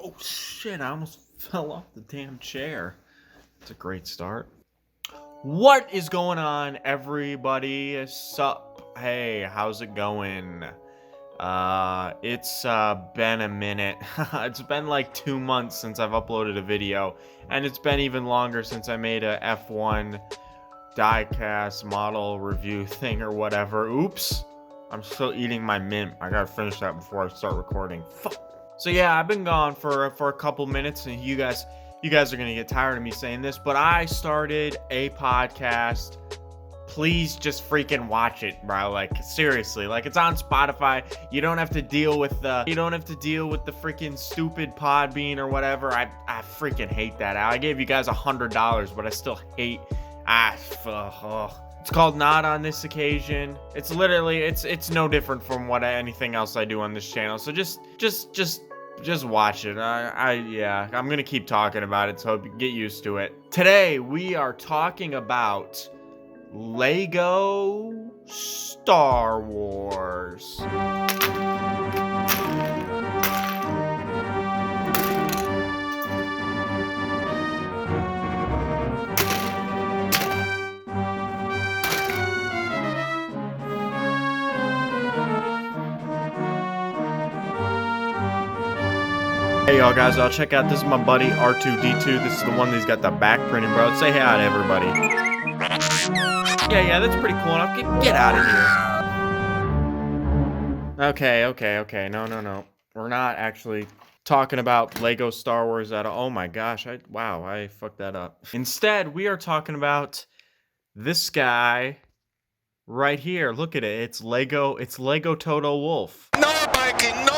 Oh shit, I almost fell off the damn chair. It's a great start. What is going on, everybody? Sup? Hey, how's it going? It's been a minute. It's been like 2 months since I've uploaded a video, and it's been even longer since I made a F1 diecast model review thing or whatever. Oops. I'm still eating my mint. I gotta finish that before I start recording. Fuck. So yeah, I've been gone for a couple minutes, and you guys are gonna get tired of me saying this, but I started a podcast. Please just freaking watch it, bro. Like, seriously, like, it's on Spotify. You don't have to deal with the freaking stupid Podbean or whatever. I freaking hate that. I gave you guys $100, but I still hate. It's called Not On This Occasion. It's literally, it's no different from anything else I do on this channel. So just watch it. Yeah, I'm gonna keep talking about it, so get used to it. Today we are talking about Lego Star Wars. Hey y'all guys, I'll check out. This is my buddy R2D2. This is the one that's got the back printing, bro. Say hi to everybody. Yeah, that's pretty cool enough. Get out of here. Okay. No. We're not actually talking about Lego Star Wars at all. Oh my gosh, I fucked that up. Instead, we are talking about this guy right here. Look at it. It's Lego Toto Wolf. No, Mikey, no.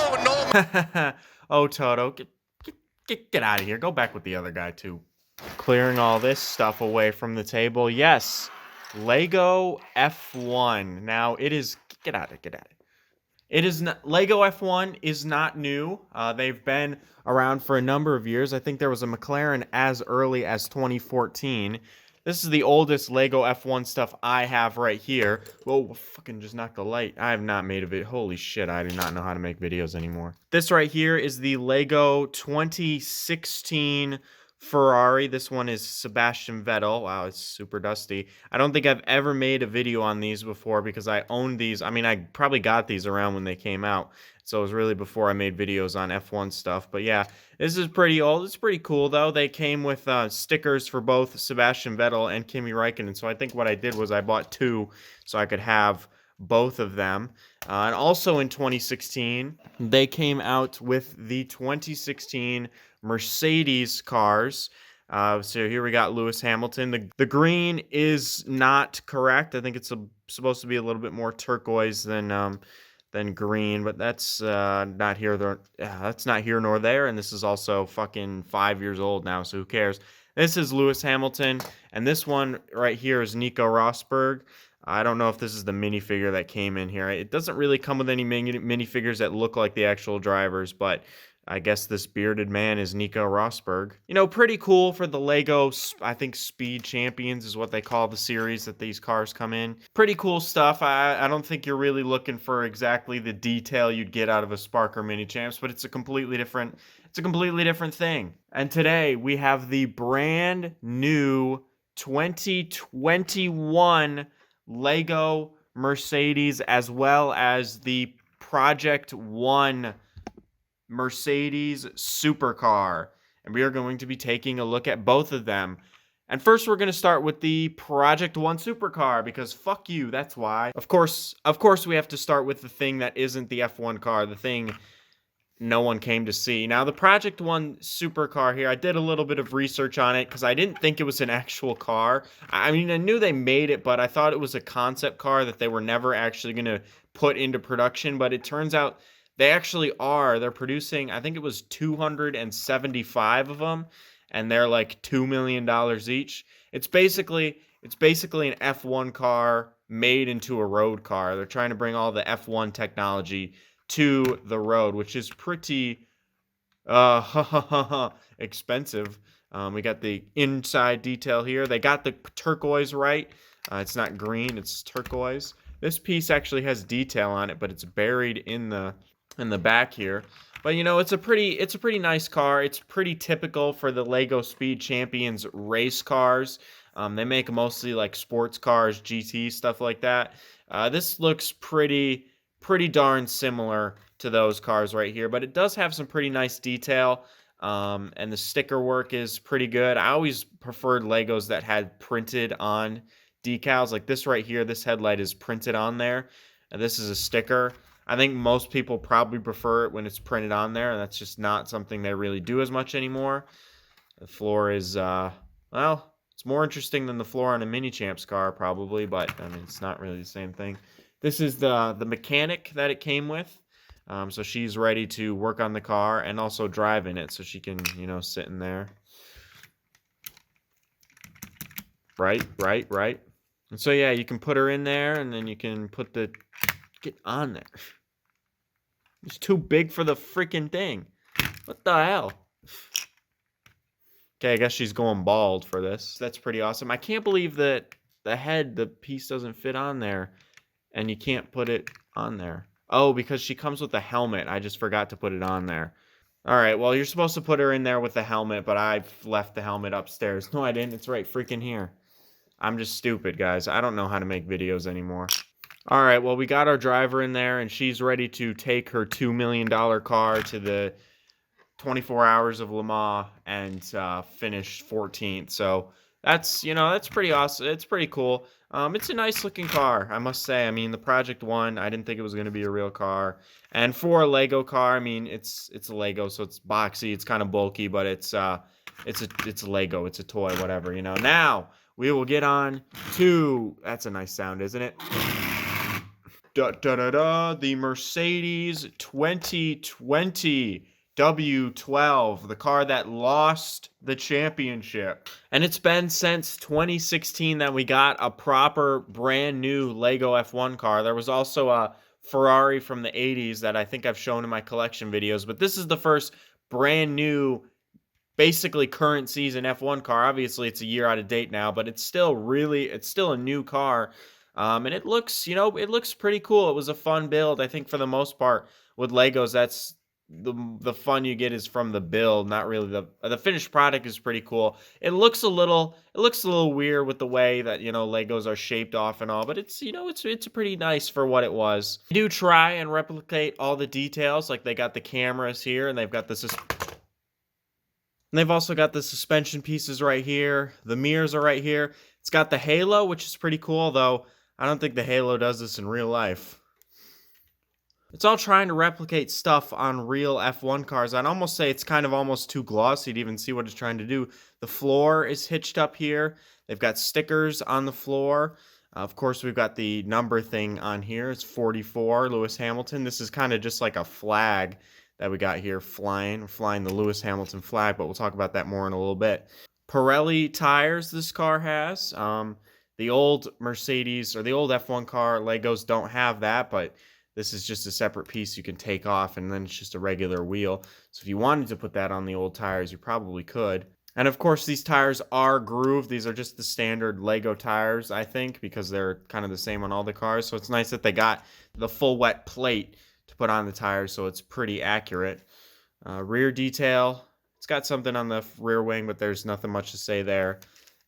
Oh, Toto, get out of here. Go back with the other guy, too. Clearing all this stuff away from the table. Yes, Lego F1. Now, it is... Get out of it. It is not... Lego F1 is not new. They've been around for a number of years. I think there was a McLaren as early as 2014. This is the oldest Lego F1 stuff I have right here. Whoa, fucking just knocked the light. I have not made a video. Holy shit, I do not know how to make videos anymore. This right here is the Lego 2016 Ferrari. This one is Sebastian Vettel. Wow, it's super dusty. I don't think I've ever made a video on these before because I owned these. I mean, I probably got these around when they came out. So it was really before I made videos on F1 stuff. But yeah, this is pretty old. It's pretty cool, though. They came with stickers for both Sebastian Vettel and Kimi Räikkönen. So I think what I did was I bought two so I could have both of them. And also in 2016, they came out with the 2016 Mercedes cars. So here we got Lewis Hamilton. The green is not correct. I think it's supposed to be a little bit more turquoise than green, but that's not here. That's not here nor there. And this is also fucking 5 years old now, so who cares? This is Lewis Hamilton, and this one right here is Nico Rosberg. I don't know if this is the minifigure that came in here. It doesn't really come with any minifigures that look like the actual drivers, but I guess this bearded man is Nico Rosberg. You know, pretty cool for the Lego, I think Speed Champions is what they call the series that these cars come in. Pretty cool stuff. I don't think you're really looking for exactly the detail you'd get out of a Sparker Mini Champs, but it's a completely different thing. And today we have the brand new 2021 Lego Mercedes, as well as the Project One Mercedes supercar, and we are going to be taking a look at both of them. And first we're going to start with the Project One supercar, because fuck you, that's why. Of course we have to start with the thing that isn't the F1 car, the thing no one came to see. Now, the Project One supercar here, I did a little bit of research on it because I didn't think it was an actual car. I mean, I knew they made it, but I thought it was a concept car that they were never actually going to put into production, but it turns out they actually are. They're producing, I think it was 275 of them, and they're like $2 million each. It's basically an F1 car made into a road car. They're trying to bring all the F1 technology to the road, which is pretty expensive. We got the inside detail here. They got the turquoise right. It's not green, it's turquoise. This piece actually has detail on it, but it's buried in the in the back here. But you know, it's a pretty nice car. It's pretty typical for the Lego Speed Champions race cars. They make mostly like sports cars, GT stuff like that. This looks pretty darn similar to those cars right here, but it does have some pretty nice detail. And the sticker work is pretty good. I always preferred Legos that had printed on decals. Like this right here, this headlight is printed on there, and this is a sticker. I think most people probably prefer it when it's printed on there, and that's just not something they really do as much anymore. The floor is, well, it's more interesting than the floor on a Mini Champs car, probably, but I mean, it's not really the same thing. This is the mechanic that it came with. So she's ready to work on the car and also drive in it, so she can, you know, sit in there. Right. And so, yeah, you can put her in there, and then you can put get on there. It's too big for the freaking thing. What the hell? Okay, I guess she's going bald for this. That's pretty awesome. I can't believe that the piece doesn't fit on there, and you can't put it on there. Oh, because she comes with a helmet. I just forgot to put it on there. All right, well, you're supposed to put her in there with the helmet, but I've left the helmet upstairs. No, I didn't. It's right freaking here. I'm just stupid, guys. I don't know how to make videos anymore. All right, well, we got our driver in there, and she's ready to take her $2 million car to the 24 Hours of Le Mans and finish 14th. So that's, you know, that's pretty awesome. It's pretty cool. It's a nice looking car, I must say. I mean, the Project One, I didn't think it was going to be a real car. And for a Lego car, I mean, it's a Lego, so it's boxy, it's kind of bulky, but it's a Lego, it's a toy, whatever, you know. Now we will get on to, that's a nice sound, isn't it? The Mercedes 2020 W12, the car that lost the championship. And it's been since 2016 that we got a proper brand new Lego F1 car. There was also a Ferrari from the 80s that I think I've shown in my collection videos, but this is the first brand new, basically current season F1 car. Obviously, it's a year out of date now, but it's still a new car. And it looks, you know, it looks pretty cool. It was a fun build. I think for the most part with Legos, that's the fun you get is from the build, not really the finished product is pretty cool. It looks a little weird with the way that, you know, Legos are shaped off and all, but it's, you know, it's pretty nice for what it was. They do try and replicate all the details, like they got the cameras here, and they've got and they've also got the suspension pieces right here. The mirrors are right here. It's got the halo, which is pretty cool, though I don't think the halo does this in real life. It's all trying to replicate stuff on real F1 cars. I'd almost say it's kind of almost too glossy to even see what it's trying to do. The floor is hitched up here. They've got stickers on the floor. Of course, we've got the number thing on here. It's 44, Lewis Hamilton. This is kind of just like a flag that we got here flying the Lewis Hamilton flag, but we'll talk about that more in a little bit. Pirelli tires this car has. The old Mercedes or the old F1 car Legos don't have that, but this is just a separate piece you can take off, and then it's just a regular wheel. So if you wanted to put that on the old tires, you probably could. And of course, these tires are grooved. These are just the standard Lego tires, I think, because they're kind of the same on all the cars. So it's nice that they got the full wet plate to put on the tires, so it's pretty accurate. Rear detail, it's got something on the rear wing, but there's nothing much to say there.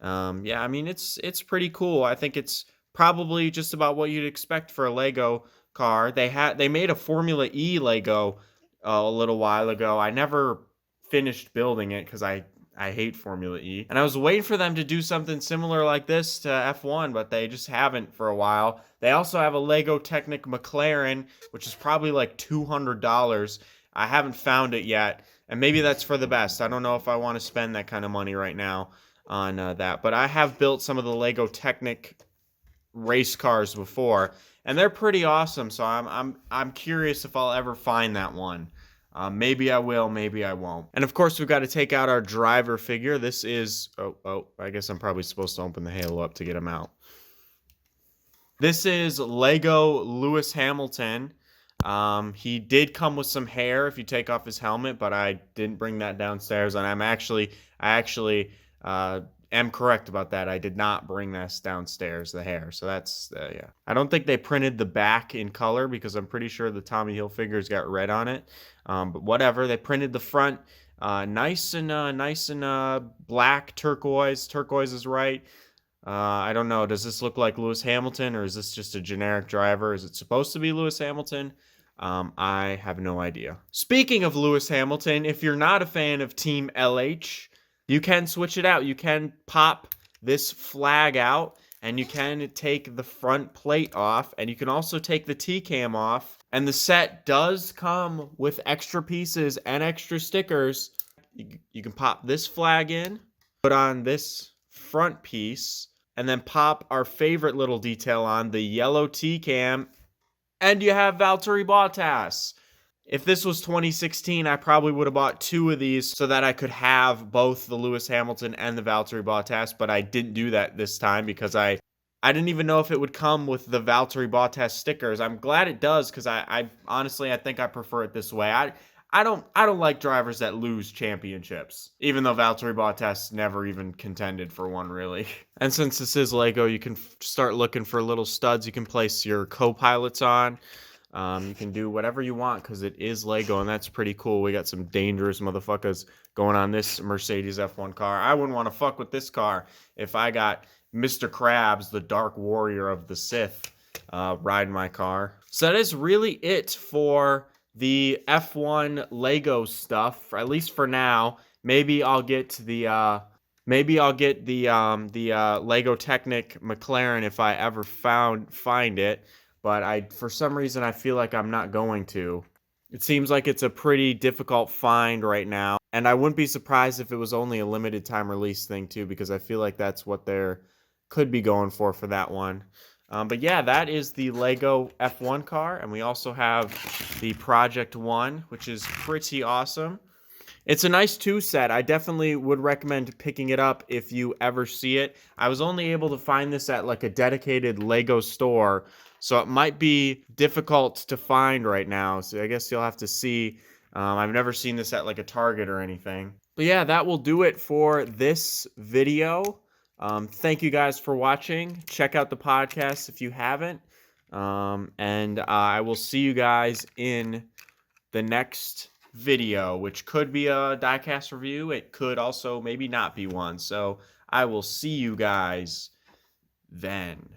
Yeah, I mean, it's pretty cool. I think it's probably just about what you'd expect for a Lego car. They made a Formula E Lego a little while ago. I never finished building it because I hate Formula E. And I was waiting for them to do something similar like this to F1, but they just haven't for a while. They also have a Lego Technic McLaren, which is probably like $200. I haven't found it yet, and maybe that's for the best. I don't know if I want to spend that kind of money right now on that. But I have built some of the Lego Technic race cars before, and they're pretty awesome. So I'm curious if I'll ever find that one. Maybe I will, maybe I won't. And of course, we've got to take out our driver figure. This is, I guess I'm probably supposed to open the halo up to get him out. This is Lego Lewis Hamilton. He did come with some hair if you take off his helmet, but I didn't bring that downstairs, and I actually am correct about that. I did not bring this downstairs, the hair. So that's, yeah. I don't think they printed the back in color because I'm pretty sure the Tommy Hilfiger's got red on it. But whatever. They printed the front nice and black turquoise. Turquoise is right. I don't know. Does this look like Lewis Hamilton or is this just a generic driver? Is it supposed to be Lewis Hamilton? I have no idea. Speaking of Lewis Hamilton, if you're not a fan of Team LH, you can switch it out. You can pop this flag out and you can take the front plate off and you can also take the T-cam off. And the set does come with extra pieces and extra stickers. You can pop this flag in, put on this front piece, and then pop our favorite little detail on, the yellow T-cam, and you have Valtteri Bottas. If this was 2016, I probably would have bought 2 of these so that I could have both the Lewis Hamilton and the Valtteri Bottas, but I didn't do that this time because I didn't even know if it would come with the Valtteri Bottas stickers. I'm glad it does because I honestly, I think I prefer it this way. I don't like drivers that lose championships, even though Valtteri Bottas never even contended for one, really. And since this is Lego, you can start looking for little studs you can place your co-pilots on. You can do whatever you want because it is Lego, and that's pretty cool. We got some dangerous motherfuckers going on this Mercedes F1 car. I wouldn't want to fuck with this car if I got Mr. Krabs, the Dark Warrior of the Sith, riding my car. So that is really it for the F1 Lego stuff, at least for now. Maybe I'll get the Lego Technic McLaren if I ever find it, but for some reason I feel like I'm not going to. It seems like it's a pretty difficult find right now, and I wouldn't be surprised if it was only a limited time release thing too, because I feel like that's what they're could be going for that one. But yeah, that is the Lego F1 car, and we also have the Project 1, which is pretty awesome. It's a nice 2 set. I definitely would recommend picking it up if you ever see it. I was only able to find this at like a dedicated Lego store, so it might be difficult to find right now. So I guess you'll have to see. I've never seen this at like a Target or anything. But yeah, that will do it for this video. Thank you guys for watching. Check out the podcast if you haven't. And I will see you guys in the next video, which could be a diecast review. It could also maybe not be one. So I will see you guys then.